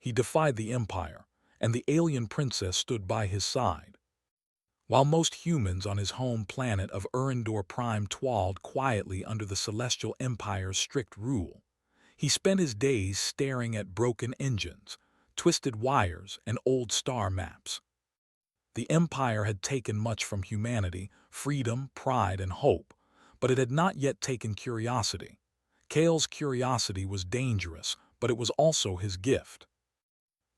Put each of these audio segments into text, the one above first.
He defied the Empire, and the alien princess stood by his side. While most humans on his home planet of Urindor Prime toiled quietly under the Celestial Empire's strict rule, he spent his days staring at broken engines, twisted wires, and old star maps. The Empire had taken much from humanity, freedom, pride, and hope, but it had not yet taken curiosity. Kale's curiosity was dangerous, but it was also his gift.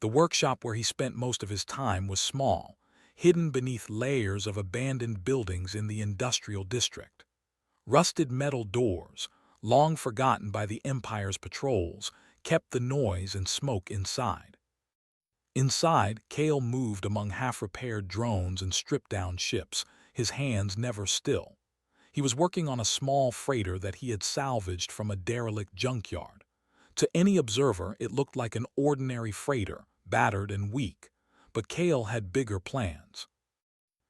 The workshop where he spent most of his time was small, hidden beneath layers of abandoned buildings in the industrial district. Rusted metal doors, long forgotten by the Empire's patrols, kept the noise and smoke inside. Inside, Kale moved among half-repaired drones and stripped-down ships, his hands never still. He was working on a small freighter that he had salvaged from a derelict junkyard. To any observer, it looked like an ordinary freighter, battered and weak, but Kale had bigger plans.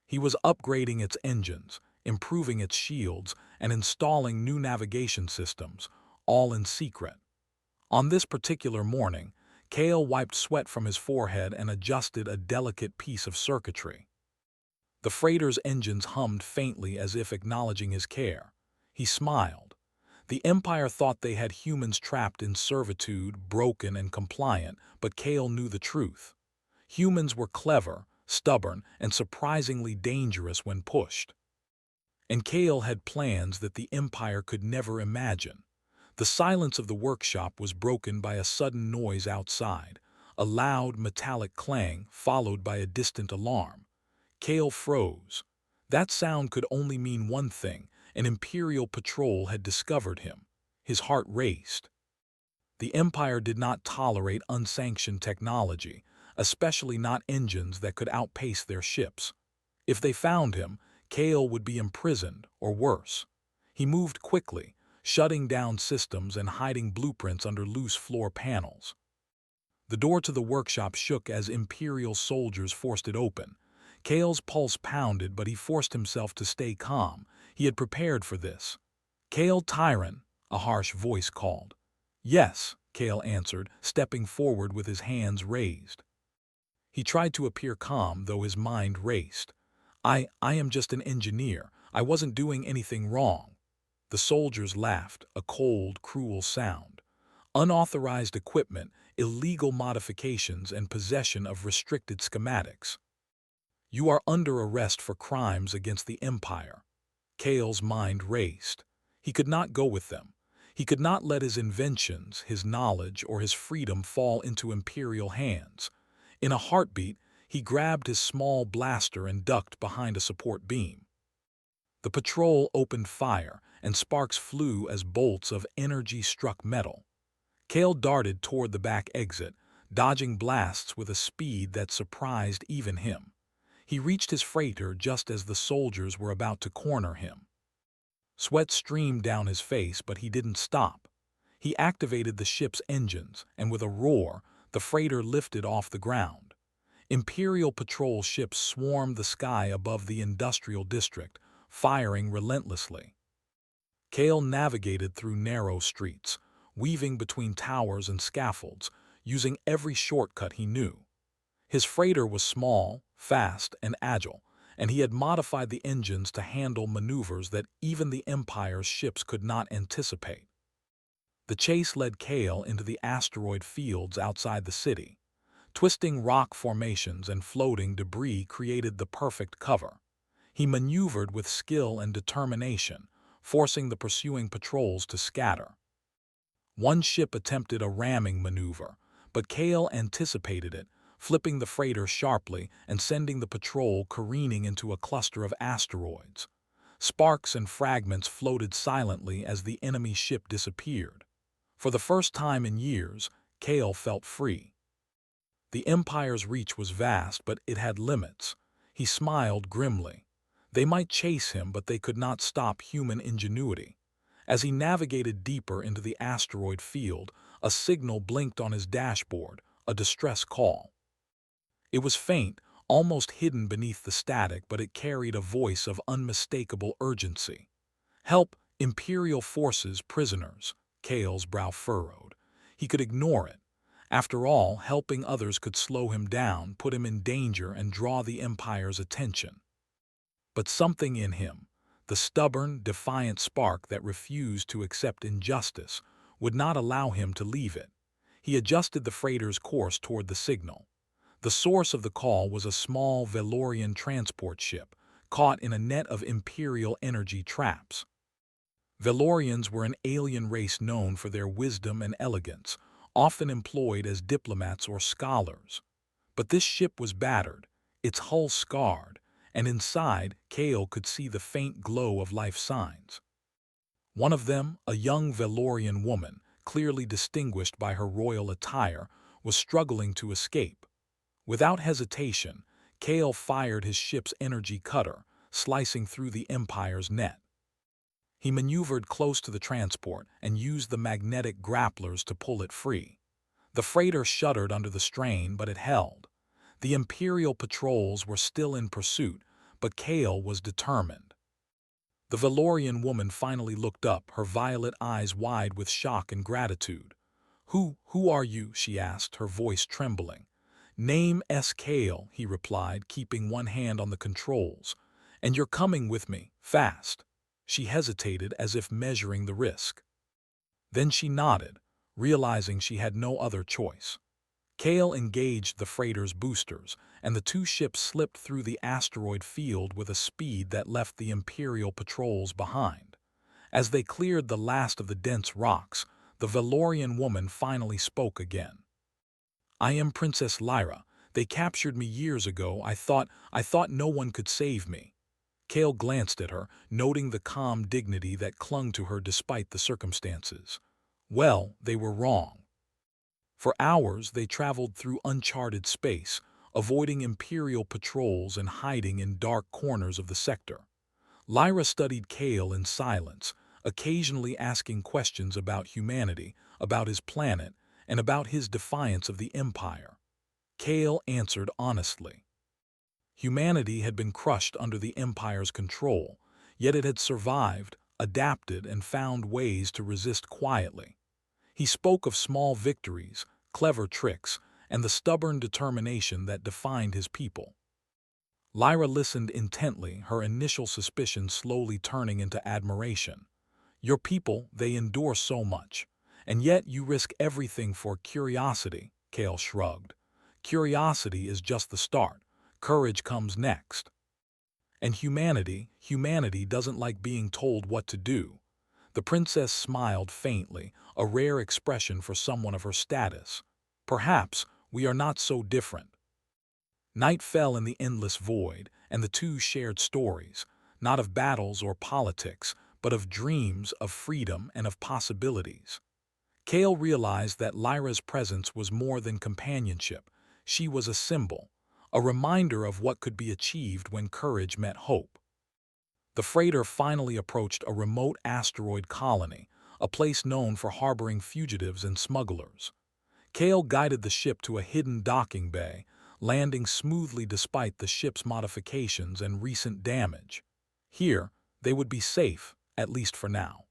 He was upgrading its engines, improving its shields, and installing new navigation systems, all in secret. On this particular morning, Kale wiped sweat from his forehead and adjusted a delicate piece of circuitry. The freighter's engines hummed faintly as if acknowledging his care. He smiled. The Empire thought they had humans trapped in servitude, broken and compliant, but Kale knew the truth. Humans were clever, stubborn, and surprisingly dangerous when pushed. And Kale had plans that the Empire could never imagine. The silence of the workshop was broken by a sudden noise outside, a loud metallic clang followed by a distant alarm. Kale froze. That sound could only mean one thing: an Imperial patrol had discovered him. His heart raced. The Empire did not tolerate unsanctioned technology, especially not engines that could outpace their ships. If they found him, Kale would be imprisoned, or worse. He moved quickly, shutting down systems and hiding blueprints under loose floor panels. The door to the workshop shook as Imperial soldiers forced it open. Kale's pulse pounded, but he forced himself to stay calm. He had prepared for this. "Kale Tyron," a harsh voice called. "Yes," Kale answered, stepping forward with his hands raised. He tried to appear calm, though his mind raced. I am just an engineer. I wasn't doing anything wrong." The soldiers laughed, a cold, cruel sound. "Unauthorized equipment, illegal modifications, and possession of restricted schematics. You are under arrest for crimes against the Empire." Kale's mind raced. He could not go with them. He could not let his inventions, his knowledge, or his freedom fall into Imperial hands. In a heartbeat, he grabbed his small blaster and ducked behind a support beam. The patrol opened fire, and sparks flew as bolts of energy struck metal. Kale darted toward the back exit, dodging blasts with a speed that surprised even him. He reached his freighter just as the soldiers were about to corner him. Sweat streamed down his face, but he didn't stop. He activated the ship's engines, and with a roar, the freighter lifted off the ground. Imperial patrol ships swarmed the sky above the industrial district, firing relentlessly. Kale navigated through narrow streets, weaving between towers and scaffolds, using every shortcut he knew. His freighter was small, fast, and agile, and he had modified the engines to handle maneuvers that even the Empire's ships could not anticipate. The chase led Kale into the asteroid fields outside the city. Twisting rock formations and floating debris created the perfect cover. He maneuvered with skill and determination, forcing the pursuing patrols to scatter. One ship attempted a ramming maneuver, but Kale anticipated it, flipping the freighter sharply and sending the patrol careening into a cluster of asteroids. Sparks and fragments floated silently as the enemy ship disappeared. For the first time in years, Kale felt free. The Empire's reach was vast, but it had limits. He smiled grimly. They might chase him, but they could not stop human ingenuity. As he navigated deeper into the asteroid field, a signal blinked on his dashboard, a distress call. It was faint, almost hidden beneath the static, but it carried a voice of unmistakable urgency. "Help, Imperial forces, prisoners." Kale's brow furrowed. He could ignore it. After all, helping others could slow him down, put him in danger, and draw the Empire's attention. But something in him, the stubborn, defiant spark that refused to accept injustice, would not allow him to leave it. He adjusted the freighter's course toward the signal. The source of the call was a small Valorian transport ship, caught in a net of Imperial energy traps. Valorians were an alien race known for their wisdom and elegance, often employed as diplomats or scholars. But this ship was battered, its hull scarred, and inside, Kale could see the faint glow of life signs. One of them, a young Valorian woman, clearly distinguished by her royal attire, was struggling to escape. Without hesitation, Kale fired his ship's energy cutter, slicing through the Empire's net. He maneuvered close to the transport and used the magnetic grapplers to pull it free. The freighter shuddered under the strain, but it held. The Imperial patrols were still in pursuit, but Kale was determined. The Valorian woman finally looked up, her violet eyes wide with shock and gratitude. Who are you?" she asked, her voice trembling. "Name S. Kale," he replied, keeping one hand on the controls. "And you're coming with me, fast." She hesitated as if measuring the risk. Then she nodded, realizing she had no other choice. Kale engaged the freighter's boosters, and the two ships slipped through the asteroid field with a speed that left the Imperial patrols behind. As they cleared the last of the dense rocks, the Valorian woman finally spoke again. "I am Princess Lyra. They captured me years ago. I thought no one could save me." Kale glanced at her, noting the calm dignity that clung to her despite the circumstances. Well, they were wrong. For hours they traveled through uncharted space, avoiding Imperial patrols and hiding in dark corners of the sector. Lyra studied Kale in silence, occasionally asking questions about humanity, about his planet, and about his defiance of the Empire. Kale answered honestly. Humanity had been crushed under the Empire's control, yet it had survived, adapted, and found ways to resist quietly. He spoke of small victories, clever tricks, and the stubborn determination that defined his people. Lyra listened intently, her initial suspicion slowly turning into admiration. "Your people, they endure so much. And yet you risk everything for curiosity," Kale shrugged. "Curiosity is just the start. Courage comes next." "And humanity doesn't like being told what to do." The princess smiled faintly, a rare expression for someone of her status. "Perhaps we are not so different." Night fell in the endless void, and the two shared stories, not of battles or politics, but of dreams, of freedom, and of possibilities. Kale realized that Lyra's presence was more than companionship. She was a symbol, a reminder of what could be achieved when courage met hope. The freighter finally approached a remote asteroid colony, a place known for harboring fugitives and smugglers. Kale guided the ship to a hidden docking bay, landing smoothly despite the ship's modifications and recent damage. Here, they would be safe, at least for now.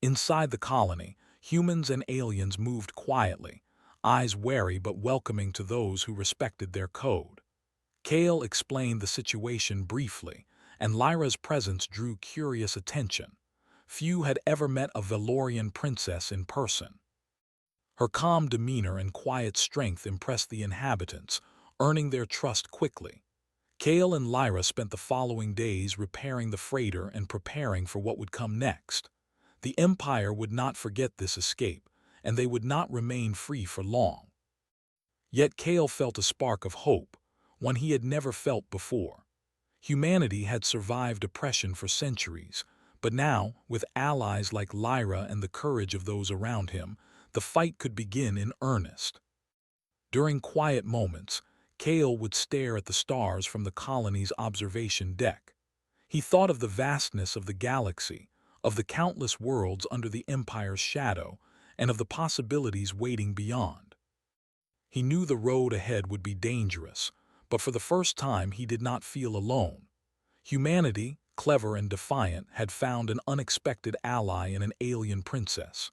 Inside the colony, humans and aliens moved quietly, eyes wary but welcoming to those who respected their code. Kale explained the situation briefly, and Lyra's presence drew curious attention. Few had ever met a Valorian princess in person. Her calm demeanor and quiet strength impressed the inhabitants, earning their trust quickly. Kale and Lyra spent the following days repairing the freighter and preparing for what would come next. The Empire would not forget this escape, and they would not remain free for long. Yet Kale felt a spark of hope, one he had never felt before. Humanity had survived oppression for centuries, but now, with allies like Lyra and the courage of those around him, the fight could begin in earnest. During quiet moments, Kale would stare at the stars from the colony's observation deck. He thought of the vastness of the galaxy, of the countless worlds under the Empire's shadow, and of the possibilities waiting beyond. He knew the road ahead would be dangerous, but for the first time he did not feel alone. Humanity, clever and defiant, had found an unexpected ally in an alien princess.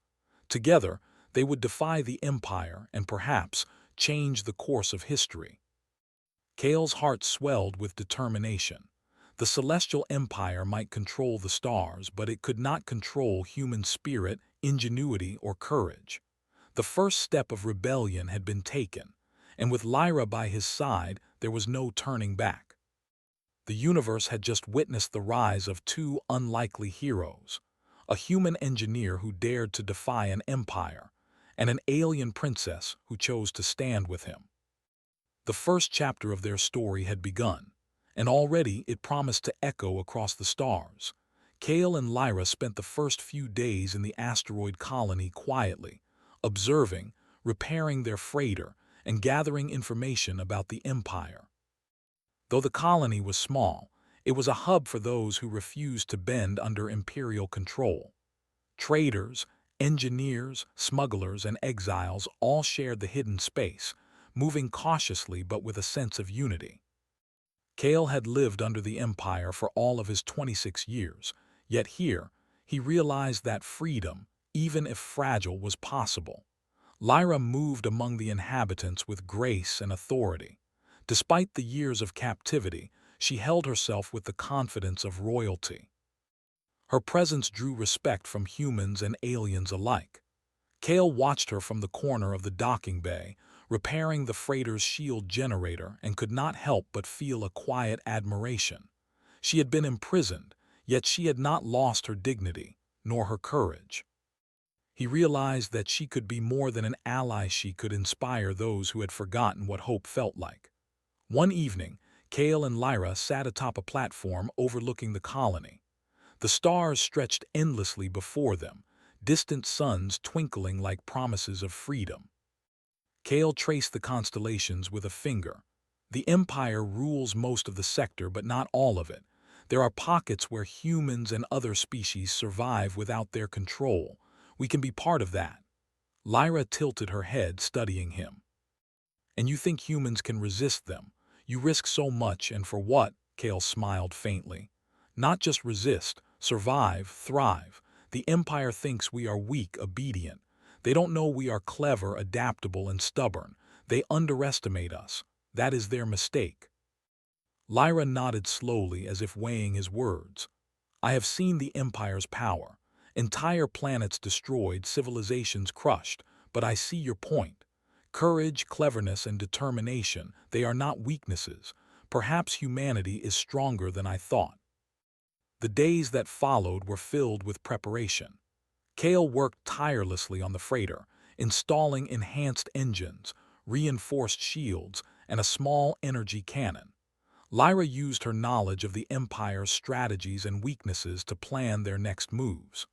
Together, They would defy the Empire and perhaps change the course of history. Kale's heart swelled with determination. The Celestial Empire might control the stars, but it could not control human spirit, ingenuity, or courage. The first step of rebellion had been taken, and with Lyra by his side, there was no turning back. The universe had just witnessed the rise of two unlikely heroes: a human engineer who dared to defy an empire, and an alien princess who chose to stand with him. The first chapter of their story had begun, and already it promised to echo across the stars. Kale and Lyra spent the first few days in the asteroid colony quietly, observing, repairing their freighter, and gathering information about the Empire. Though the colony was small, it was a hub for those who refused to bend under Imperial control. Traders, engineers, smugglers, and exiles all shared the hidden space, moving cautiously but with a sense of unity. Kale had lived under the Empire for all of his 26 years, yet here, he realized that freedom, even if fragile, was possible. Lyra moved among the inhabitants with grace and authority. Despite the years of captivity, she held herself with the confidence of royalty. Her presence drew respect from humans and aliens alike. Kale watched her from the corner of the docking bay, repairing the freighter's shield generator, and could not help but feel a quiet admiration. She had been imprisoned, yet she had not lost her dignity, nor her courage. He realized that she could be more than an ally. She could inspire those who had forgotten what hope felt like. One evening, Kale and Lyra sat atop a platform overlooking the colony. The stars stretched endlessly before them, distant suns twinkling like promises of freedom. Kale traced the constellations with a finger. The Empire rules most of the sector, but not all of it. There are pockets where humans and other species survive without their control. We can be part of that. Lyra tilted her head, studying him. And you think humans can resist them? You risk so much, and for what? Kale smiled faintly. Not just resist, survive, thrive. The Empire thinks we are weak, obedient. They don't know we are clever, adaptable, and stubborn. They underestimate us. That is their mistake. Lyra nodded slowly, as if weighing his words. I have seen the Empire's power. Entire planets destroyed, civilizations crushed. But I see your point. Courage, cleverness, and determination, they are not weaknesses. Perhaps humanity is stronger than I thought. The days that followed were filled with preparation. Kale worked tirelessly on the freighter, installing enhanced engines, reinforced shields, and a small energy cannon. Lyra used her knowledge of the Empire's strategies and weaknesses to plan their next moves.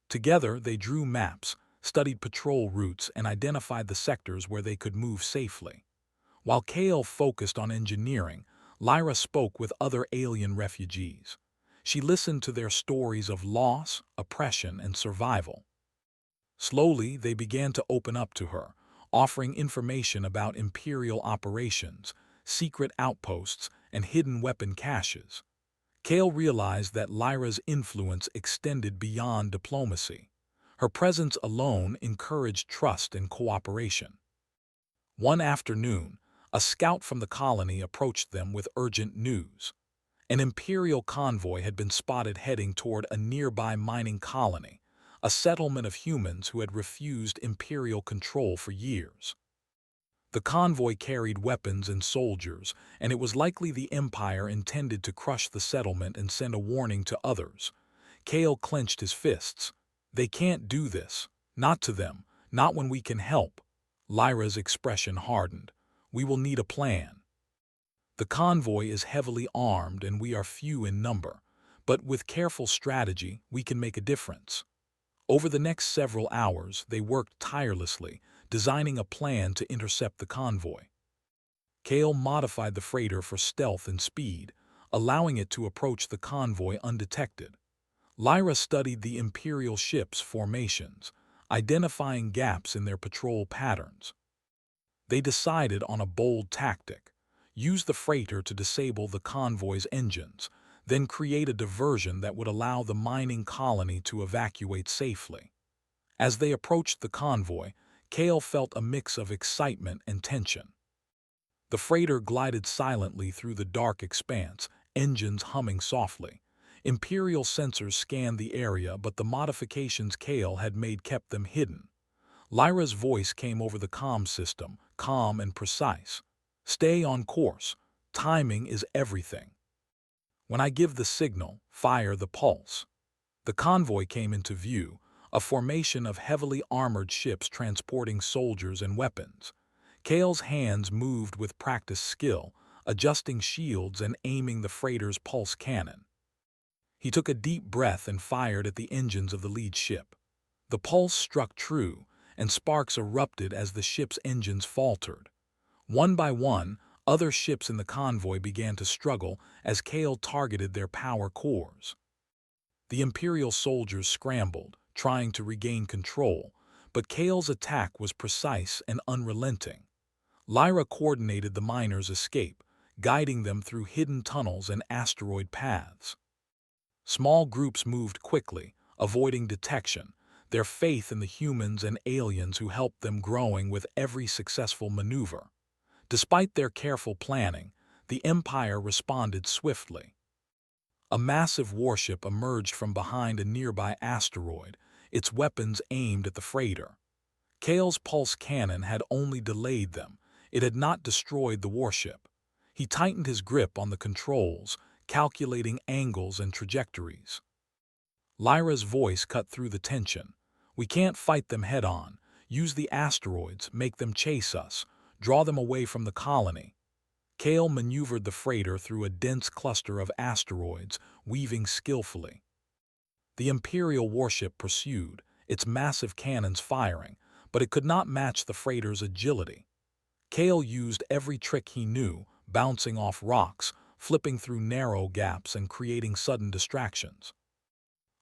Together, they drew maps, studied patrol routes, and identified the sectors where they could move safely. While Kale focused on engineering, Lyra spoke with other alien refugees. She listened to their stories of loss, oppression, and survival. Slowly, they began to open up to her, offering information about Imperial operations, secret outposts, and hidden weapon caches. Kale realized that Lyra's influence extended beyond diplomacy. Her presence alone encouraged trust and cooperation. One afternoon, a scout from the colony approached them with urgent news. An Imperial convoy had been spotted heading toward a nearby mining colony, a settlement of humans who had refused Imperial control for years. The convoy carried weapons and soldiers, and it was likely the Empire intended to crush the settlement and send a warning to others. Kale clenched his fists. They can't do this. Not to them. Not when we can help. Lyra's expression hardened. We will need a plan. The convoy is heavily armed and we are few in number, but with careful strategy, we can make a difference. Over the next several hours, they worked tirelessly, designing a plan to intercept the convoy. Kale modified the freighter for stealth and speed, allowing it to approach the convoy undetected. Lyra studied the Imperial ships' formations, identifying gaps in their patrol patterns. They decided on a bold tactic: use the freighter to disable the convoy's engines, then create a diversion that would allow the mining colony to evacuate safely. As they approached the convoy, Kale felt a mix of excitement and tension. The freighter glided silently through the dark expanse, engines humming softly. Imperial sensors scanned the area, but the modifications Kale had made kept them hidden. Lyra's voice came over the comm system, calm and precise. "Stay on course. Timing is everything. When I give the signal, fire the pulse." The convoy came into view, a formation of heavily armored ships transporting soldiers and weapons. Kale's hands moved with practiced skill, adjusting shields and aiming the freighter's pulse cannon. He took a deep breath and fired at the engines of the lead ship. The pulse struck true, and sparks erupted as the ship's engines faltered. One by one, other ships in the convoy began to struggle as Kale targeted their power cores. The Imperial soldiers scrambled, trying to regain control, but Kale's attack was precise and unrelenting. Lyra coordinated the miners' escape, guiding them through hidden tunnels and asteroid paths. Small groups moved quickly, avoiding detection, their faith in the humans and aliens who helped them growing with every successful maneuver. Despite their careful planning, the Empire responded swiftly. A massive warship emerged from behind a nearby asteroid, its weapons aimed at the freighter. Kale's pulse cannon had only delayed them. It had not destroyed the warship. He tightened his grip on the controls, calculating angles and trajectories. Lyra's voice cut through the tension. "We can't fight them head-on. Use the asteroids, make them chase us, draw them away from the colony." Kale maneuvered the freighter through a dense cluster of asteroids, weaving skillfully. The Imperial warship pursued, its massive cannons firing, but it could not match the freighter's agility. Kale used every trick he knew, bouncing off rocks, flipping through narrow gaps and creating sudden distractions.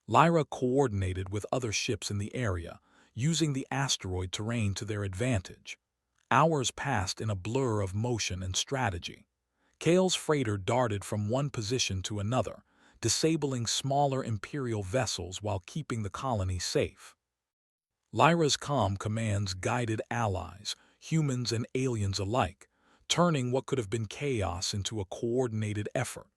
Lyra coordinated with other ships in the area, using the asteroid terrain to their advantage. Hours passed in a blur of motion and strategy. Kale's freighter darted from one position to another, disabling smaller Imperial vessels while keeping the colony safe. Lyra's comm commands guided allies, humans and aliens alike, turning what could have been chaos into a coordinated effort.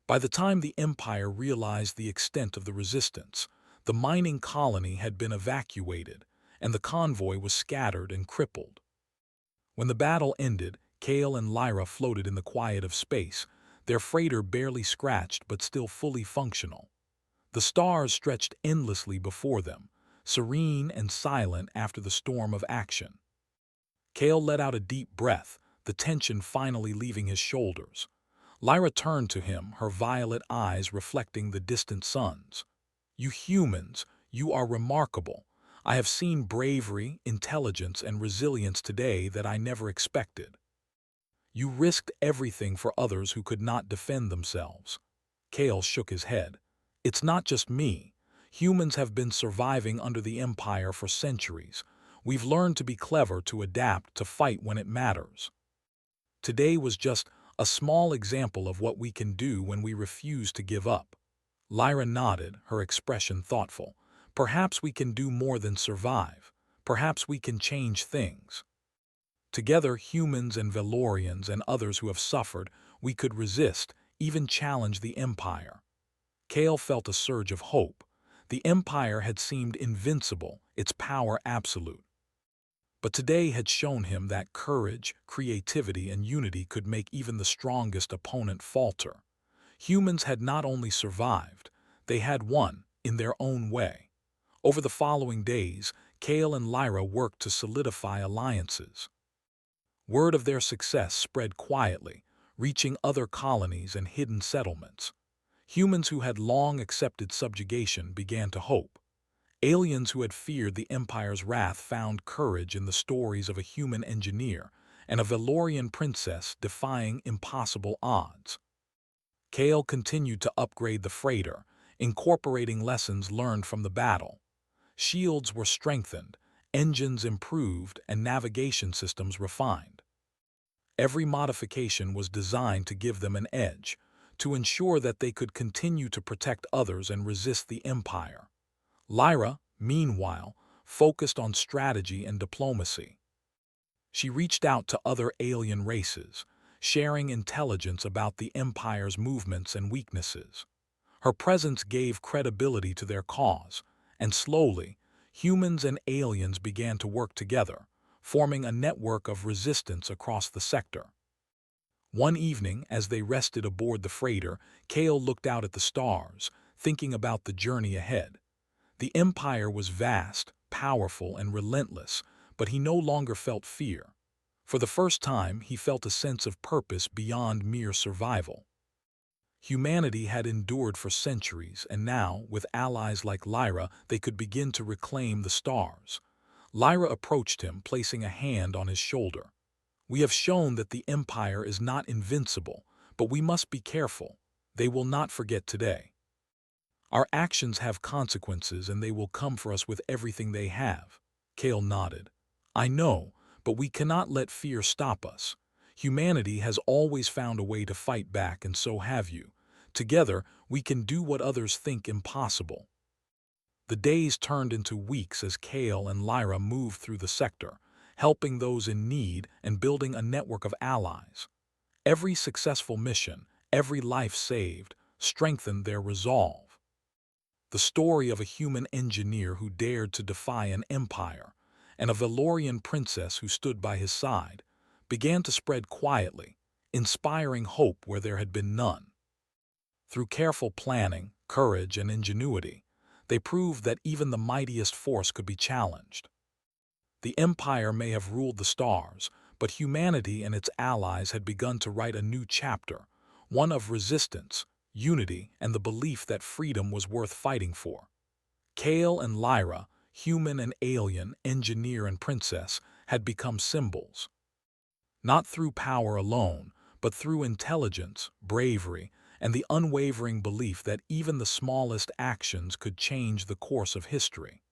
By the time the Empire realized the extent of the resistance, the mining colony had been evacuated, and the convoy was scattered and crippled. When the battle ended, Kale and Lyra floated in the quiet of space, their freighter barely scratched but still fully functional. The stars stretched endlessly before them, serene and silent after the storm of action. Kale let out a deep breath, the tension finally leaving his shoulders. Lyra turned to him, her violet eyes reflecting the distant suns. "You humans, you are remarkable. I have seen bravery, intelligence, and resilience today that I never expected. You risked everything for others who could not defend themselves." Kale shook his head. "It's not just me. Humans have been surviving under the Empire for centuries. We've learned to be clever, to adapt, to fight when it matters. Today was just a small example of what we can do when we refuse to give up." Lyra nodded, her expression thoughtful. "Perhaps we can do more than survive. Perhaps we can change things. Together, humans and Valorians and others who have suffered, we could resist, even challenge the Empire." Kale felt a surge of hope. The Empire had seemed invincible, its power absolute. But today had shown him that courage, creativity, and unity could make even the strongest opponent falter. Humans had not only survived, they had won in their own way. Over the following days, Kale and Lyra worked to solidify alliances. Word of their success spread quietly, reaching other colonies and hidden settlements. Humans who had long accepted subjugation began to hope. Aliens who had feared the Empire's wrath found courage in the stories of a human engineer and a Valorian princess defying impossible odds. Kale continued to upgrade the freighter, incorporating lessons learned from the battle. Shields were strengthened, engines improved, and navigation systems refined. Every modification was designed to give them an edge, to ensure that they could continue to protect others and resist the Empire. Lyra, meanwhile, focused on strategy and diplomacy. She reached out to other alien races, sharing intelligence about the Empire's movements and weaknesses. Her presence gave credibility to their cause, and slowly, humans and aliens began to work together, forming a network of resistance across the sector. One evening, as they rested aboard the freighter, Kale looked out at the stars, thinking about the journey ahead. The Empire was vast, powerful, and relentless, but he no longer felt fear. For the first time, he felt a sense of purpose beyond mere survival. Humanity had endured for centuries, and now, with allies like Lyra, they could begin to reclaim the stars. Lyra approached him, placing a hand on his shoulder. "We have shown that the Empire is not invincible, but we must be careful. They will not forget today. Our actions have consequences, and they will come for us with everything they have." Kale nodded. "I know, but we cannot let fear stop us. Humanity has always found a way to fight back, and so have you. Together, we can do what others think impossible." The days turned into weeks as Kale and Lyra moved through the sector, helping those in need and building a network of allies. Every successful mission, every life saved, strengthened their resolve. The story of a human engineer who dared to defy an empire, and a Valorian princess who stood by his side, began to spread quietly, inspiring hope where there had been none. Through careful planning, courage, and ingenuity, they proved that even the mightiest force could be challenged. The Empire may have ruled the stars, but humanity and its allies had begun to write a new chapter, one of resistance, unity, and the belief that freedom was worth fighting for. Kale and Lyra, human and alien, engineer and princess, had become symbols. Not through power alone, but through intelligence, bravery, and the unwavering belief that even the smallest actions could change the course of history.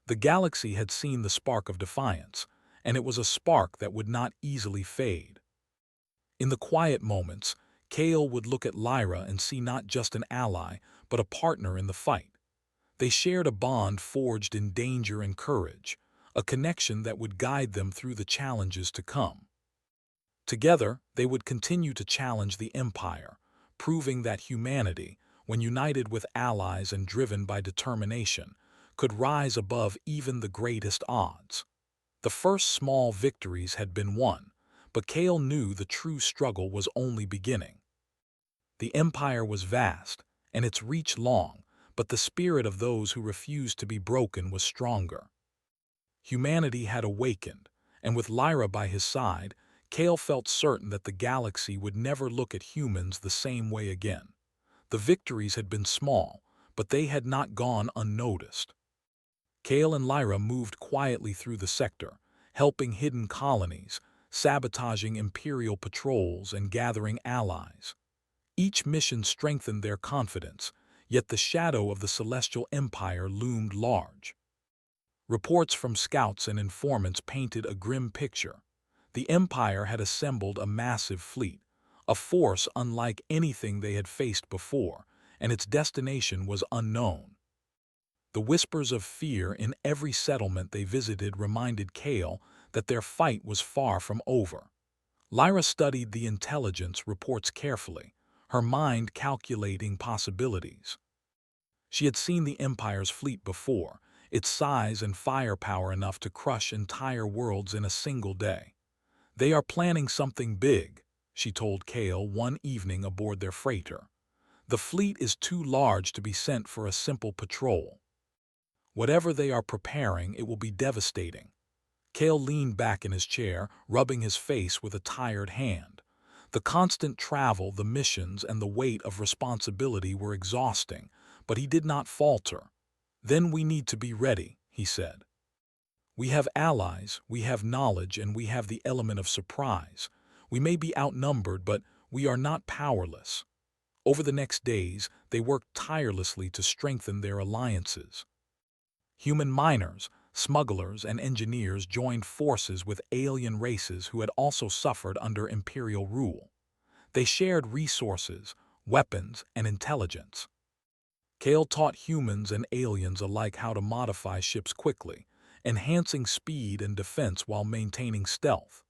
The galaxy had seen the spark of defiance, and it was a spark that would not easily fade. In the quiet moments, Kale would look at Lyra and see not just an ally, but a partner in the fight. They shared a bond forged in danger and courage, a connection that would guide them through the challenges to come. Together, they would continue to challenge the Empire, proving that humanity, when united with allies and driven by determination, could rise above even the greatest odds. The first small victories had been won, but Kale knew the true struggle was only beginning. The Empire was vast, and its reach long, but the spirit of those who refused to be broken was stronger. Humanity had awakened, and with Lyra by his side, Kale felt certain that the galaxy would never look at humans the same way again. The victories had been small, but they had not gone unnoticed. Kale and Lyra moved quietly through the sector, helping hidden colonies, sabotaging Imperial patrols, and gathering allies. Each mission strengthened their confidence, yet the shadow of the Celestial Empire loomed large. Reports from scouts and informants painted a grim picture. The Empire had assembled a massive fleet, a force unlike anything they had faced before, and its destination was unknown. The whispers of fear in every settlement they visited reminded Kale that their fight was far from over. Lyra studied the intelligence reports carefully, her mind calculating possibilities. She had seen the Empire's fleet before, its size and firepower enough to crush entire worlds in a single day. "They are planning something big," she told Kale one evening aboard their freighter. "The fleet is too large to be sent for a simple patrol. Whatever they are preparing, it will be devastating." Kale leaned back in his chair, rubbing his face with a tired hand. The constant travel, the missions, and the weight of responsibility were exhausting, but he did not falter. "Then we need to be ready," he said. "We have allies, we have knowledge, and we have the element of surprise. We may be outnumbered, but we are not powerless." Over the next days, they worked tirelessly to strengthen their alliances. Human miners, smugglers, and engineers joined forces with alien races who had also suffered under Imperial rule. They shared resources, weapons, and intelligence. Kale taught humans and aliens alike how to modify ships quickly, enhancing speed and defense while maintaining stealth.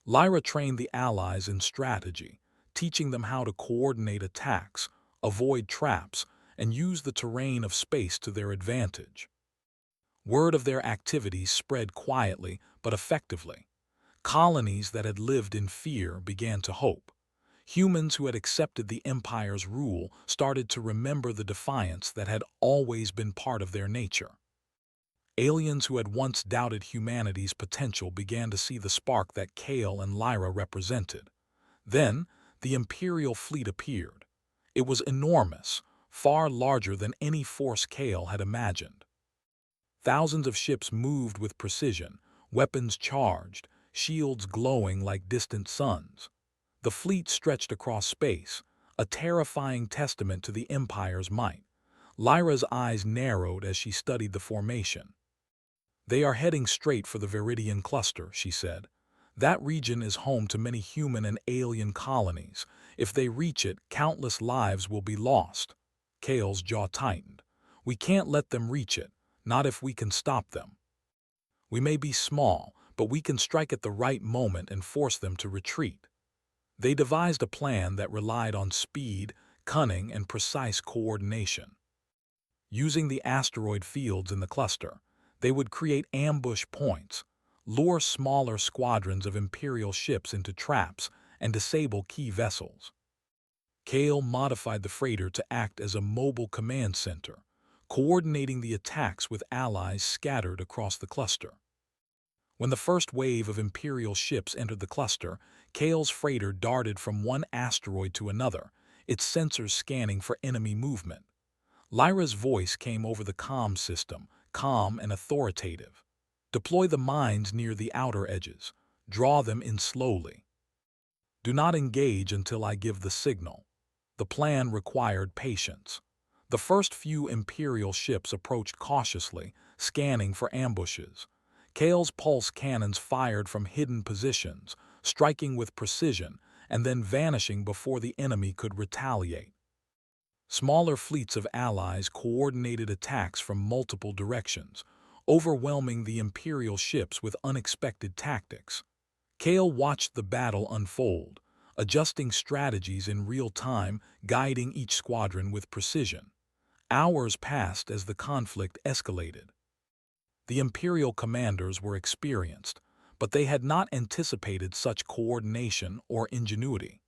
Lyra trained the allies in strategy, teaching them how to coordinate attacks, avoid traps, and use the terrain of space to their advantage. Word of their activities spread quietly but effectively. Colonies that had lived in fear began to hope. Humans who had accepted the Empire's rule started to remember the defiance that had always been part of their nature. Aliens who had once doubted humanity's potential began to see the spark that Kale and Lyra represented. Then, the Imperial fleet appeared. It was enormous, far larger than any force Kale had imagined. Thousands of ships moved with precision, weapons charged, shields glowing like distant suns. The fleet stretched across space, a terrifying testament to the Empire's might. Lyra's eyes narrowed as she studied the formation. "They are heading straight for the Viridian cluster," she said. "That region is home to many human and alien colonies. If they reach it, countless lives will be lost." Kale's jaw tightened. "We can't let them reach it, not if we can stop them. We may be small, but we can strike at the right moment and force them to retreat." They devised a plan that relied on speed, cunning, and precise coordination. Using the asteroid fields in the cluster, they would create ambush points, lure smaller squadrons of Imperial ships into traps, and disable key vessels. Kale modified the freighter to act as a mobile command center, coordinating the attacks with allies scattered across the cluster. When the first wave of Imperial ships entered the cluster, Kale's freighter darted from one asteroid to another, its sensors scanning for enemy movement. Lyra's voice came over the comm system, calm and authoritative. "Deploy the mines near the outer edges. Draw them in slowly. Do not engage until I give the signal." The plan required patience. The first few Imperial ships approached cautiously, scanning for ambushes. Kale's pulse cannons fired from hidden positions, striking with precision and then vanishing before the enemy could retaliate. Smaller fleets of allies coordinated attacks from multiple directions, overwhelming the Imperial ships with unexpected tactics. Kale watched the battle unfold, adjusting strategies in real time, guiding each squadron with precision. Hours passed as the conflict escalated. The Imperial commanders were experienced, but they had not anticipated such coordination or ingenuity.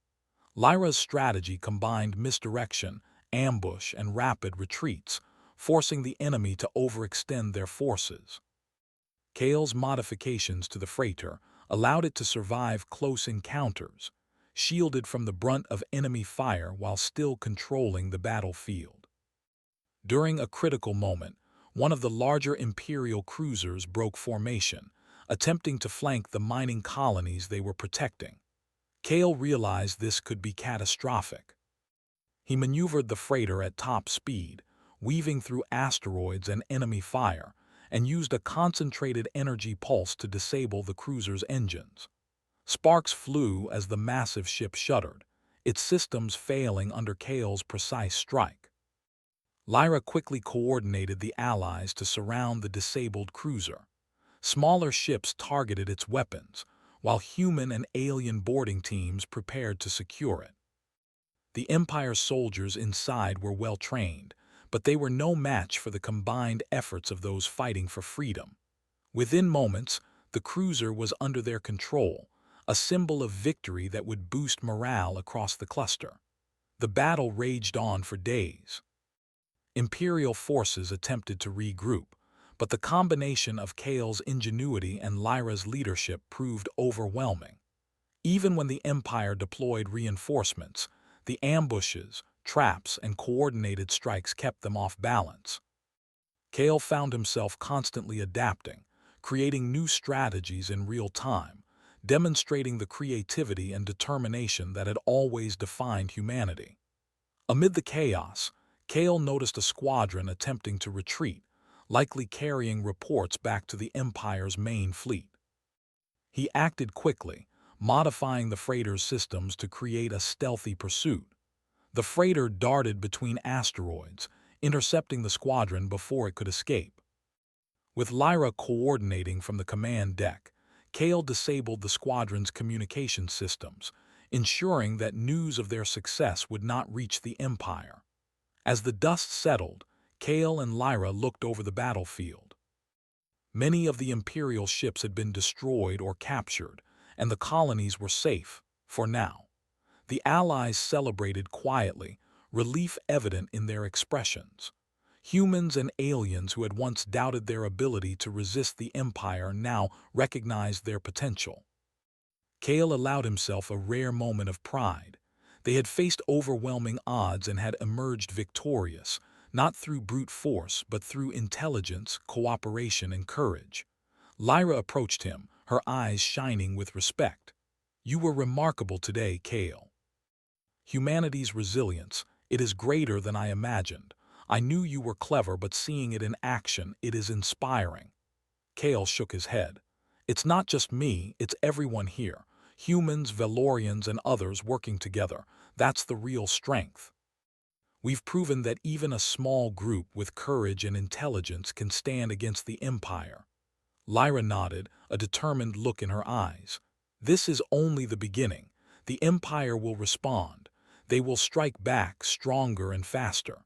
Lyra's strategy combined misdirection, ambush, and rapid retreats, forcing the enemy to overextend their forces. Kale's modifications to the freighter allowed it to survive close encounters, shielded from the brunt of enemy fire while still controlling the battlefield. During a critical moment, one of the larger Imperial cruisers broke formation, attempting to flank the mining colonies they were protecting. Kale realized this could be catastrophic. He maneuvered the freighter at top speed, weaving through asteroids and enemy fire, and used a concentrated energy pulse to disable the cruiser's engines. Sparks flew as the massive ship shuddered, its systems failing under Kale's precise strike. Lyra quickly coordinated the allies to surround the disabled cruiser. Smaller ships targeted its weapons, while human and alien boarding teams prepared to secure it. The Empire's soldiers inside were well trained, but they were no match for the combined efforts of those fighting for freedom. Within moments, the cruiser was under their control, a symbol of victory that would boost morale across the cluster. The battle raged on for days. Imperial forces attempted to regroup, but the combination of Kale's ingenuity and Lyra's leadership proved overwhelming. Even when the Empire deployed reinforcements, the ambushes, traps, and coordinated strikes kept them off balance. Kale found himself constantly adapting, creating new strategies in real time, demonstrating the creativity and determination that had always defined humanity. Amid the chaos, Kale noticed a squadron attempting to retreat, likely carrying reports back to the Empire's main fleet. He acted quickly, modifying the freighter's systems to create a stealthy pursuit. The freighter darted between asteroids, intercepting the squadron before it could escape. With Lyra coordinating from the command deck, Kale disabled the squadron's communication systems, ensuring that news of their success would not reach the Empire. As the dust settled, Kale and Lyra looked over the battlefield. Many of the Imperial ships had been destroyed or captured, and the colonies were safe, for now. The Allies celebrated quietly, relief evident in their expressions. Humans and aliens who had once doubted their ability to resist the Empire now recognized their potential. Kale allowed himself a rare moment of pride. They had faced overwhelming odds and had emerged victorious, not through brute force but through intelligence, cooperation, and courage. Lyra approached him, her eyes shining with respect. "You were remarkable today, Kale. Humanity's resilience, it is greater than I imagined. I knew you were clever, but seeing it in action, it is inspiring." Kale shook his head. "It's not just me, it's everyone here. Humans, Valorians, and others working together. That's the real strength. We've proven that even a small group with courage and intelligence can stand against the Empire." Lyra nodded, a determined look in her eyes. "This is only the beginning. The Empire will respond. They will strike back stronger and faster.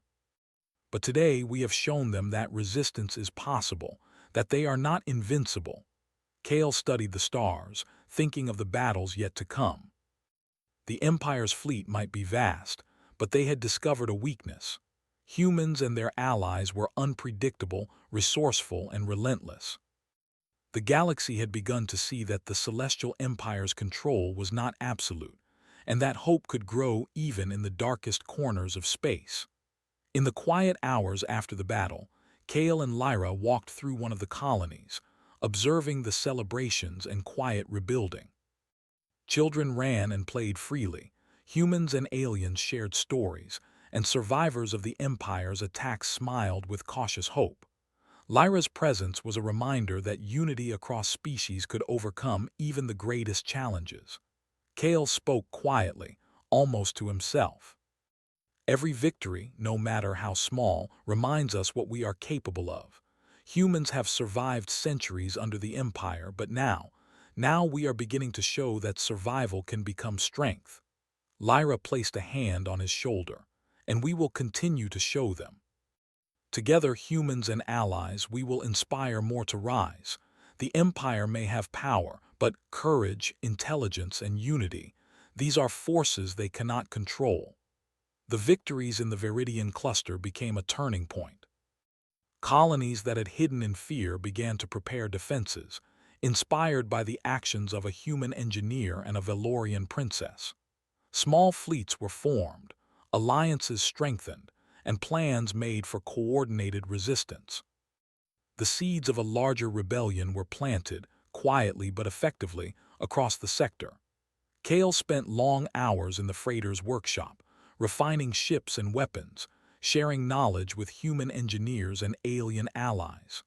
But today we have shown them that resistance is possible, that they are not invincible." Kale studied the stars, thinking of the battles yet to come. The Empire's fleet might be vast, but they had discovered a weakness. Humans and their allies were unpredictable, resourceful, and relentless. The galaxy had begun to see that the Celestial Empire's control was not absolute, and that hope could grow even in the darkest corners of space. In the quiet hours after the battle, Kale and Lyra walked through one of the colonies, observing the celebrations and quiet rebuilding. Children ran and played freely, humans and aliens shared stories, and survivors of the Empire's attacks smiled with cautious hope. Lyra's presence was a reminder that unity across species could overcome even the greatest challenges. Kale spoke quietly, almost to himself. "Every victory, no matter how small, reminds us what we are capable of. Humans have survived centuries under the Empire, but now we are beginning to show that survival can become strength." Lyra placed a hand on his shoulder. "And we will continue to show them. Together, humans and allies, we will inspire more to rise. The Empire may have power, but courage, intelligence, and unity, these are forces they cannot control." The victories in the Viridian cluster became a turning point. Colonies that had hidden in fear began to prepare defenses, inspired by the actions of a human engineer and a Valorian princess. Small fleets were formed, alliances strengthened, and plans made for coordinated resistance. The seeds of a larger rebellion were planted, quietly but effectively, across the sector. Kale spent long hours in the freighter's workshop, refining ships and weapons, sharing knowledge with human engineers and alien allies.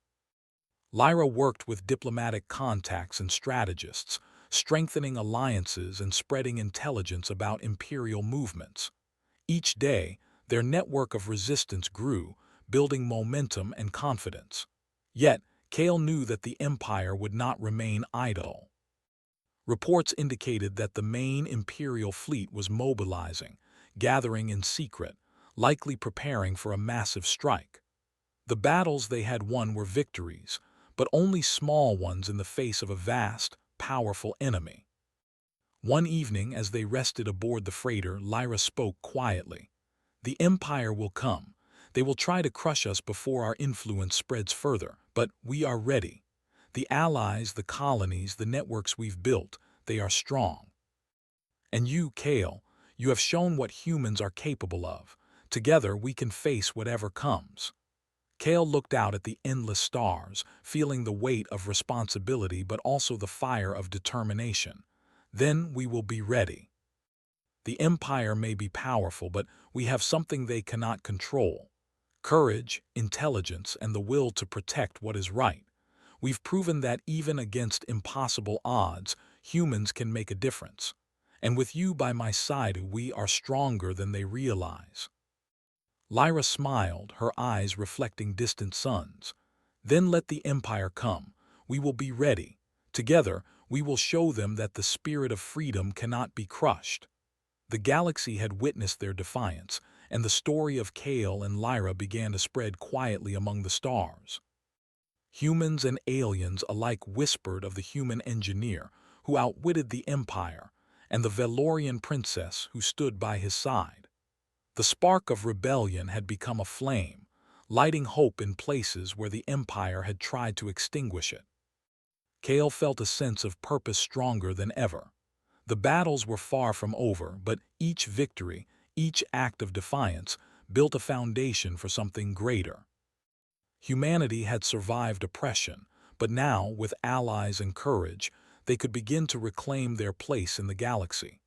Lyra worked with diplomatic contacts and strategists, strengthening alliances and spreading intelligence about Imperial movements. Each day, their network of resistance grew, building momentum and confidence. Yet, Kale knew that the Empire would not remain idle. Reports indicated that the main Imperial fleet was mobilizing, gathering in secret, likely preparing for a massive strike. The battles they had won were victories, but only small ones in the face of a vast, powerful enemy. One evening, as they rested aboard the freighter, Lyra spoke quietly. "The Empire will come. They will try to crush us before our influence spreads further, but we are ready. The allies, the colonies, the networks we've built, they are strong. And you, Kale, you have shown what humans are capable of. Together we can face whatever comes." Kale looked out at the endless stars, feeling the weight of responsibility but also the fire of determination. "Then we will be ready. The Empire may be powerful, but we have something they cannot control: courage, intelligence, and the will to protect what is right. We've proven that even against impossible odds, humans can make a difference. And with you by my side, we are stronger than they realize." Lyra smiled, her eyes reflecting distant suns. Then let the Empire come. We will be ready. Together, we will show them that the spirit of freedom cannot be crushed. The galaxy had witnessed their defiance, and the story of Kale and Lyra began to spread quietly among the stars. Humans and aliens alike whispered of the human engineer who outwitted the Empire, and the Valorian princess who stood by his side. The spark of rebellion had become a flame, lighting hope in places where the Empire had tried to extinguish it. Kale felt a sense of purpose stronger than ever. The battles were far from over, but each victory, each act of defiance, built a foundation for something greater. Humanity had survived oppression, but now, with allies and courage, they could begin to reclaim their place in the galaxy.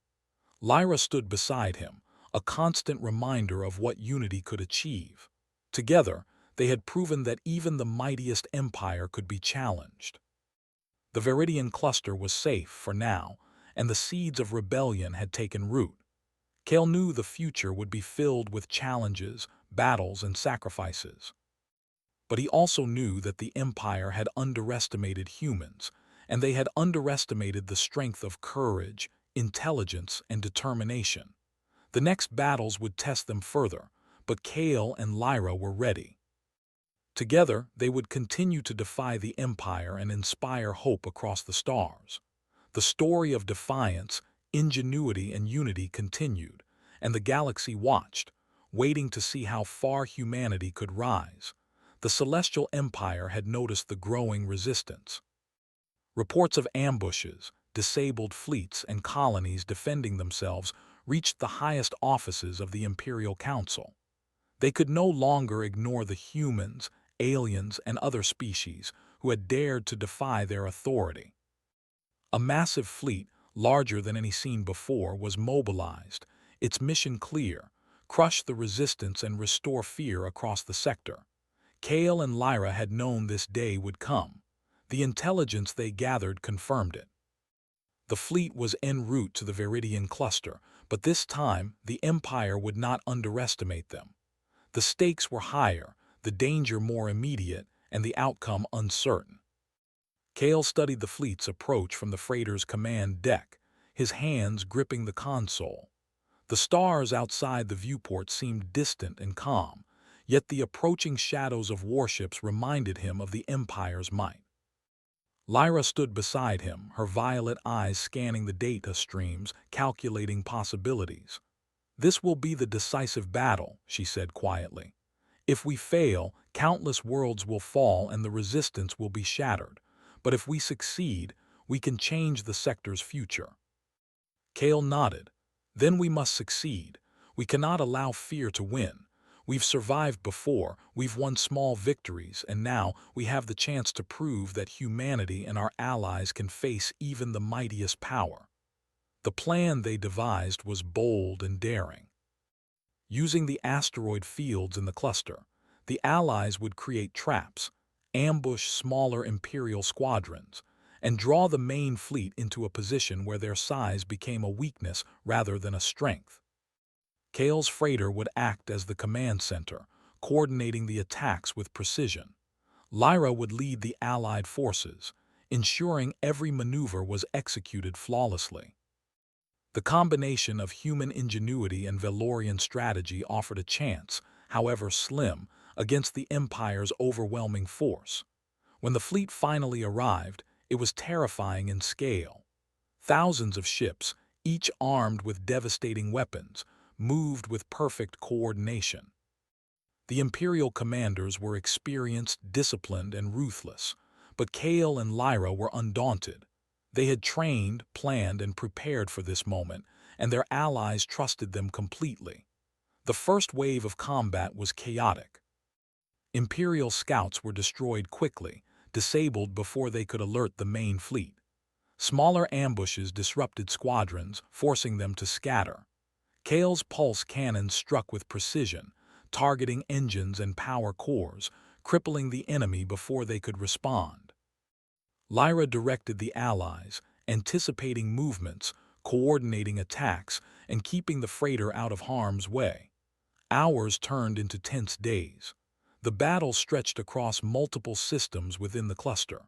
Lyra stood beside him, a constant reminder of what unity could achieve. Together, they had proven that even the mightiest empire could be challenged. The Viridian cluster was safe for now, and the seeds of rebellion had taken root. Kale knew the future would be filled with challenges, battles, and sacrifices. But he also knew that the Empire had underestimated humans, and they had underestimated the strength of courage, intelligence, and determination. The next battles would test them further, but Kale and Lyra were ready. Together, they would continue to defy the Empire and inspire hope across the stars. The story of defiance, ingenuity, and unity continued, and the galaxy watched, waiting to see how far humanity could rise. The Celestial Empire had noticed the growing resistance. Reports of ambushes, disabled fleets, and colonies defending themselves reached the highest offices of the Imperial Council. They could no longer ignore the humans, aliens, and other species who had dared to defy their authority. A massive fleet, larger than any seen before, was mobilized, its mission clear: crush the resistance and restore fear across the sector. Kale and Lyra had known this day would come. The intelligence they gathered confirmed it. The fleet was en route to the Viridian cluster, but this time the Empire would not underestimate them. The stakes were higher, the danger more immediate, and the outcome uncertain. Kale studied the fleet's approach from the freighter's command deck, his hands gripping the console. The stars outside the viewport seemed distant and calm, yet the approaching shadows of warships reminded him of the Empire's might. Lyra stood beside him, her violet eyes scanning the data streams, calculating possibilities. "This will be the decisive battle," she said quietly. "If we fail, countless worlds will fall and the resistance will be shattered. But if we succeed, we can change the sector's future." Kale nodded. "Then we must succeed. We cannot allow fear to win. We've survived before, we've won small victories, and now we have the chance to prove that humanity and our allies can face even the mightiest power." The plan they devised was bold and daring. Using the asteroid fields in the cluster, the Allies would create traps, ambush smaller Imperial squadrons, and draw the main fleet into a position where their size became a weakness rather than a strength. Kale's freighter would act as the command center, coordinating the attacks with precision. Lyra would lead the Allied forces, ensuring every maneuver was executed flawlessly. The combination of human ingenuity and Valorian strategy offered a chance, however slim, against the Empire's overwhelming force. When the fleet finally arrived, it was terrifying in scale. Thousands of ships, each armed with devastating weapons, moved with perfect coordination. The Imperial commanders were experienced, disciplined, and ruthless, but Kale and Lyra were undaunted. They had trained, planned, and prepared for this moment, and their allies trusted them completely. The first wave of combat was chaotic. Imperial scouts were destroyed quickly, disabled before they could alert the main fleet. Smaller ambushes disrupted squadrons, forcing them to scatter. Kale's pulse cannons struck with precision, targeting engines and power cores, crippling the enemy before they could respond. Lyra directed the Allies, anticipating movements, coordinating attacks, and keeping the freighter out of harm's way. Hours turned into tense days. The battle stretched across multiple systems within the cluster.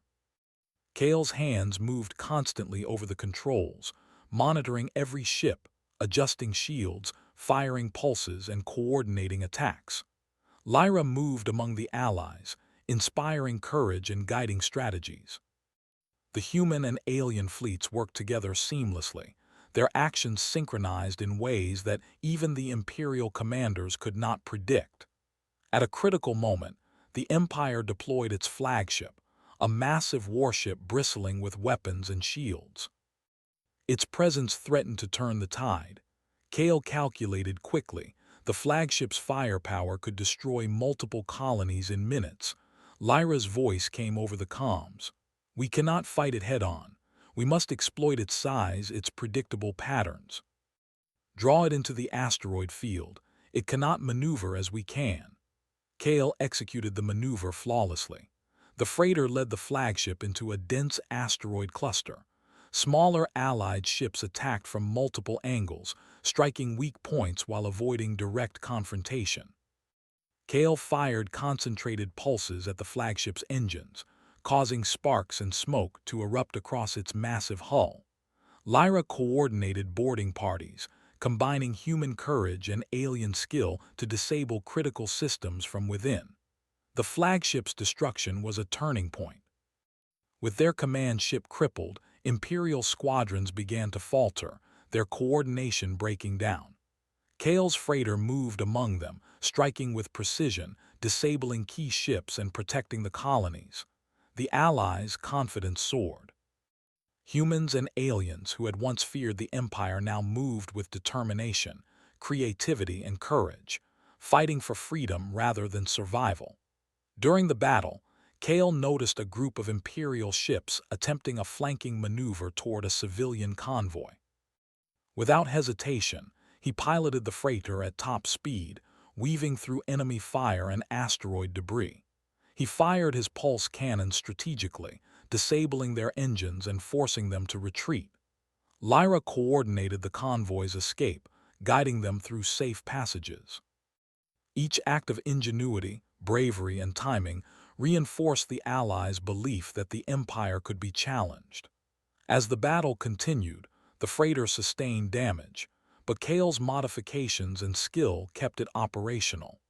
Kale's hands moved constantly over the controls, monitoring every ship, adjusting shields, firing pulses, and coordinating attacks. Lyra moved among the allies, inspiring courage and guiding strategies. The human and alien fleets worked together seamlessly, their actions synchronized in ways that even the Imperial commanders could not predict. At a critical moment, the Empire deployed its flagship, a massive warship bristling with weapons and shields. Its presence threatened to turn the tide. Kale calculated quickly. The flagship's firepower could destroy multiple colonies in minutes. Lyra's voice came over the comms. "We cannot fight it head-on. We must exploit its size, its predictable patterns. Draw it into the asteroid field. It cannot maneuver as we can." Kale executed the maneuver flawlessly. The freighter led the flagship into a dense asteroid cluster. Smaller Allied ships attacked from multiple angles, striking weak points while avoiding direct confrontation. Kale fired concentrated pulses at the flagship's engines, causing sparks and smoke to erupt across its massive hull. Lyra coordinated boarding parties, combining human courage and alien skill to disable critical systems from within. The flagship's destruction was a turning point. With their command ship crippled, Imperial squadrons began to falter, their coordination breaking down. Kale's freighter moved among them, striking with precision, disabling key ships and protecting the colonies. The Allies' confidence soared. Humans and aliens who had once feared the Empire now moved with determination, creativity, and courage, fighting for freedom rather than survival. During the battle, Kale noticed a group of Imperial ships attempting a flanking maneuver toward a civilian convoy. Without hesitation, he piloted the freighter at top speed, weaving through enemy fire and asteroid debris. He fired his pulse cannons strategically, disabling their engines and forcing them to retreat. Lyra coordinated the convoy's escape, guiding them through safe passages. Each act of ingenuity, bravery, and timing reinforced the Allies' belief that the Empire could be challenged. As the battle continued, the freighter sustained damage, but Kale's modifications and skill kept it operational.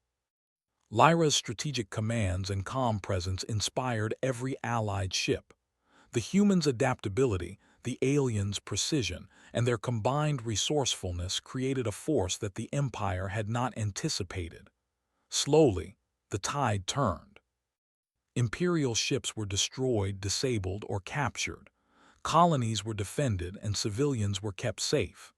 Lyra's strategic commands and calm presence inspired every Allied ship. The humans' adaptability, the aliens' precision, and their combined resourcefulness created a force that the Empire had not anticipated. Slowly, the tide turned. Imperial ships were destroyed, disabled, or captured. Colonies were defended and civilians were kept safe.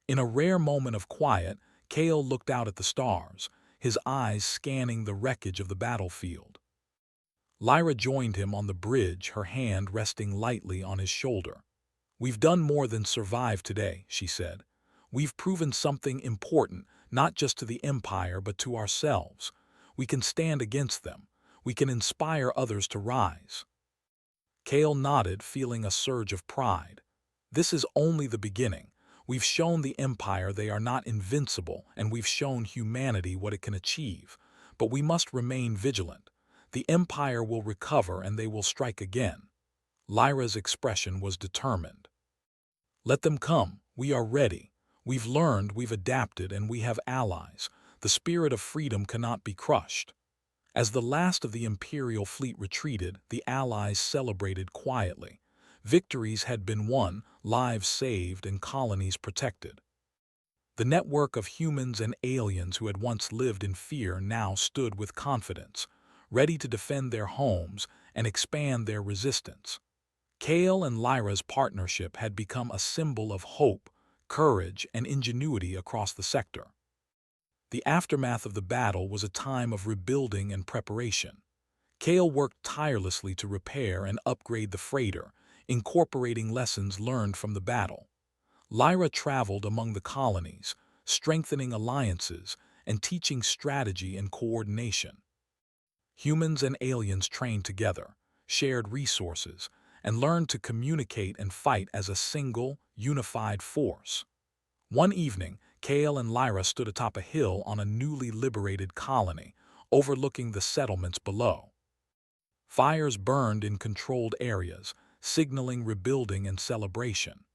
In a rare moment of quiet, Kale looked out at the stars, his eyes scanning the wreckage of the battlefield. Lyra joined him on the bridge, her hand resting lightly on his shoulder. "We've done more than survive today," she said. "We've proven something important, not just to the Empire, but to ourselves. We can stand against them. We can inspire others to rise." Kale nodded, feeling a surge of pride. "This is only the beginning. We've shown the Empire they are not invincible, and we've shown humanity what it can achieve. But we must remain vigilant. The Empire will recover and they will strike again." Lyra's expression was determined. "Let them come. We are ready. We've learned, we've adapted, and we have allies. The spirit of freedom cannot be crushed." As the last of the Imperial fleet retreated, the Allies celebrated quietly. Victories had been won, lives saved, and colonies protected. The network of humans and aliens who had once lived in fear now stood with confidence, ready to defend their homes and expand their resistance. Kale and Lyra's partnership had become a symbol of hope, courage, and ingenuity across the sector. The aftermath of the battle was a time of rebuilding and preparation. Kale worked tirelessly to repair and upgrade the freighter, incorporating lessons learned from the battle. Lyra traveled among the colonies, strengthening alliances and teaching strategy and coordination. Humans and aliens trained together, shared resources, and learned to communicate and fight as a single, unified force. One evening, Kale and Lyra stood atop a hill on a newly liberated colony, overlooking the settlements below. Fires burned in controlled areas, signaling rebuilding and celebration.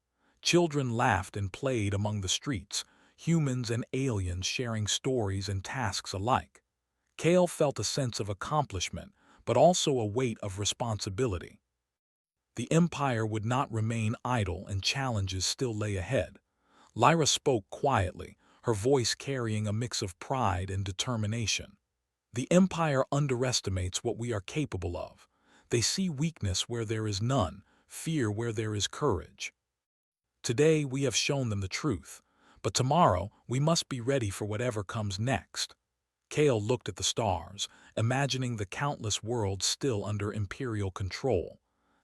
Children laughed and played among the streets, humans and aliens sharing stories and tasks alike. Kale felt a sense of accomplishment, but also a weight of responsibility. The Empire would not remain idle and challenges still lay ahead. Lyra spoke quietly, her voice carrying a mix of pride and determination. The Empire underestimates what we are capable of. They see weakness where there is none, fear where there is courage. Today we have shown them the truth, but tomorrow we must be ready for whatever comes next. Kale looked at the stars, imagining the countless worlds still under Imperial control.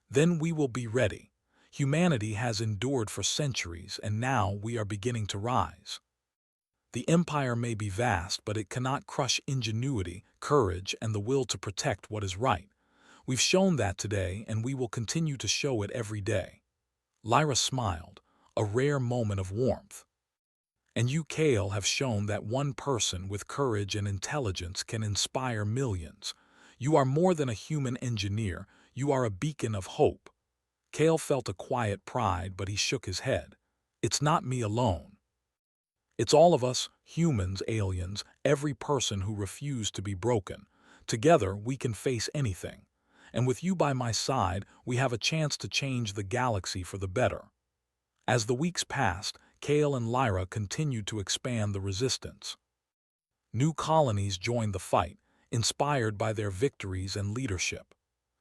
Then we will be ready. Humanity has endured for centuries, and now we are beginning to rise. The Empire may be vast, but it cannot crush ingenuity, courage, and the will to protect what is right. We've shown that today, and we will continue to show it every day. Lyra smiled, a rare moment of warmth. And you, Kale, have shown that one person with courage and intelligence can inspire millions. You are more than a human engineer, you are a beacon of hope. Kale felt a quiet pride, but he shook his head. It's not me alone. It's all of us, humans, aliens, every person who refused to be broken. Together, we can face anything. And with you by my side, we have a chance to change the galaxy for the better. As the weeks passed, Kale and Lyra continued to expand the resistance. New colonies joined the fight, inspired by their victories and leadership.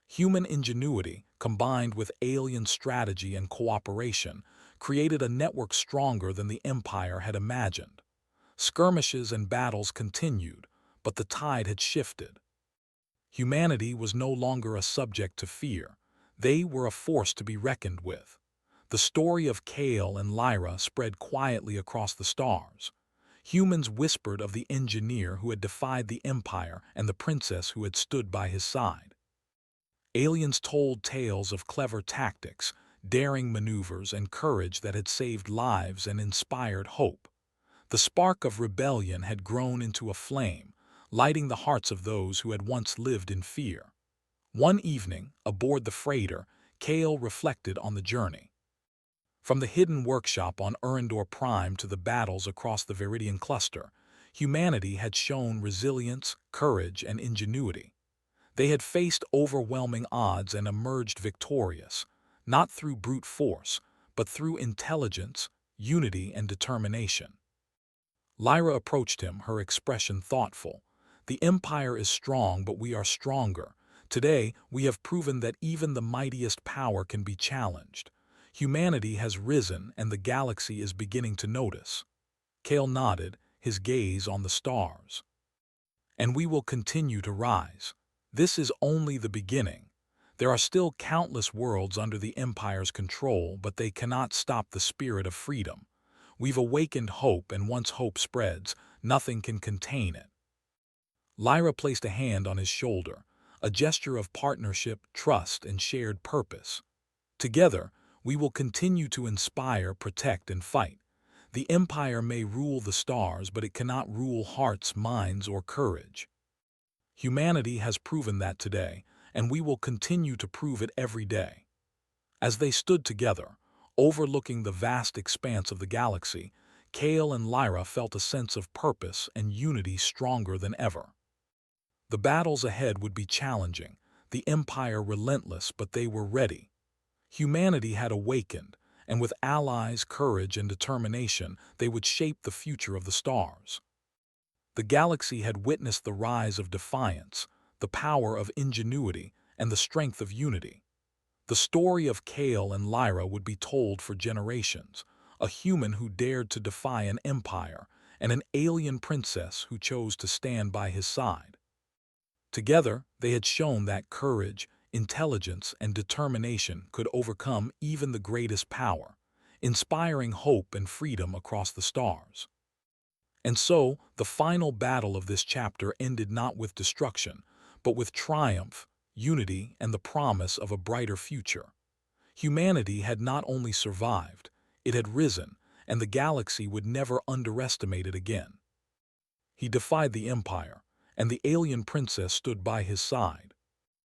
Human ingenuity, combined with alien strategy and cooperation, created a network stronger than the Empire had imagined. Skirmishes and battles continued, but the tide had shifted. Humanity was no longer a subject to fear. They were a force to be reckoned with. The story of Kale and Lyra spread quietly across the stars. Humans whispered of the engineer who had defied the Empire and the princess who had stood by his side. Aliens told tales of clever tactics, daring maneuvers, and courage that had saved lives and inspired hope. The spark of rebellion had grown into a flame, lighting the hearts of those who had once lived in fear. One evening, aboard the freighter, Kale reflected on the journey. From the hidden workshop on Erendor Prime to the battles across the Viridian cluster, humanity had shown resilience, courage, and ingenuity. They had faced overwhelming odds and emerged victorious, not through brute force, but through intelligence, unity, and determination. Lyra approached him, her expression thoughtful. The Empire is strong, but we are stronger. Today, we have proven that even the mightiest power can be challenged. Humanity has risen, and the galaxy is beginning to notice. Kale nodded, his gaze on the stars. And we will continue to rise. This is only the beginning. There are still countless worlds under the Empire's control, but they cannot stop the spirit of freedom. We've awakened hope, and once hope spreads, nothing can contain it. Lyra placed a hand on his shoulder, a gesture of partnership, trust, and shared purpose. Together, we will continue to inspire, protect, and fight. The Empire may rule the stars, but it cannot rule hearts, minds, or courage. Humanity has proven that today, and we will continue to prove it every day. As they stood together, overlooking the vast expanse of the galaxy, Kale and Lyra felt a sense of purpose and unity stronger than ever. The battles ahead would be challenging, the Empire relentless, but they were ready. Humanity had awakened, and with allies, courage, and determination, they would shape the future of the stars. The galaxy had witnessed the rise of defiance, the power of ingenuity, and the strength of unity. The story of Kale and Lyra would be told for generations, a human who dared to defy an empire, and an alien princess who chose to stand by his side. Together, they had shown that courage, intelligence, and determination could overcome even the greatest power, inspiring hope and freedom across the stars. And so, the final battle of this chapter ended not with destruction, but with triumph, unity, and the promise of a brighter future. Humanity had not only survived, it had risen, and the galaxy would never underestimate it again. He defied the Empire, and the alien princess stood by his side.